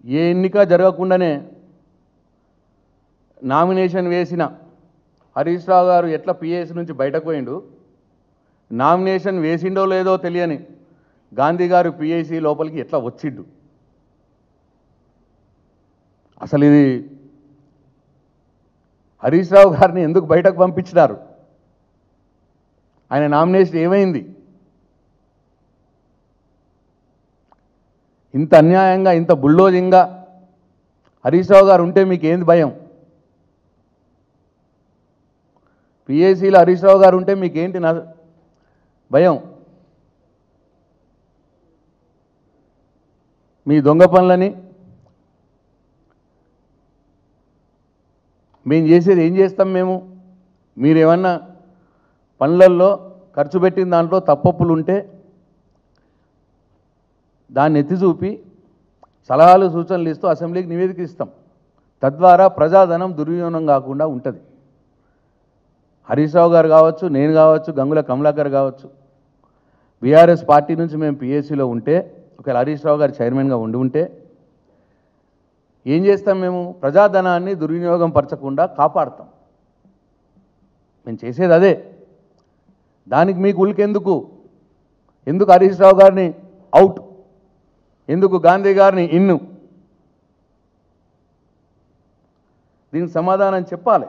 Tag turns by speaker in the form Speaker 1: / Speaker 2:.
Speaker 1: ఏ ఎన్నిక జరగకుండానే నామినేషన్ వేసిన హరీష్ రావు గారు ఎట్లా పిఎస్ నుంచి బయటకు పోయిండు, నామినేషన్ వేసిండో లేదో తెలియని గాంధీ గారు పిఎస్సి లోపలికి ఎట్లా వచ్చిండు. అసలు ఇది హరీష్ రావు గారిని ఎందుకు బయటకు పంపించినారు, ఆయన నామినేషన్ ఏమైంది, ఇంత అన్యాయంగా ఇంత బుల్డోజింగ్గా హరీష్ రావు గారు ఉంటే మీకు ఏంది భయం, పిఎస్సిలో హరీష్ రావు గారు ఉంటే మీకేంటి భయం, మీ దొంగ పనులని మేము చేసేది ఏం చేస్తాం, మీరేమన్నా పనులల్లో ఖర్చు పెట్టిన దాంట్లో తప్పొప్పులు ఉంటే దాన్ని ఎత్తి చూపి సలహాలు సూచనలు ఇస్తూ అసెంబ్లీకి నివేదిక ఇస్తాం. తద్వారా ప్రజాధనం దుర్వినియోగం కాకుండా ఉంటుంది. హరీష్ రావు గారు కావచ్చు, నేను కావచ్చు, గంగుల కమలాకర్ కావచ్చు, బీఆర్ఎస్ పార్టీ నుంచి మేము పిఎస్సిలో ఉంటే, ఒకవేళ హరీష్ రావు గారు చైర్మన్గా ఉంటే ఏం చేస్తాం, ప్రజాధనాన్ని దుర్వినియోగం పరచకుండా కాపాడుతాం. మేము చేసేది అదే. దానికి మీకు ఉలికెందుకు, ఎందుకు హరీష్ రావు గారిని అవుట్, ఎందుకు గాంధీ గారిని ఇన్ను, దీనికి సమాధానం చెప్పాలి.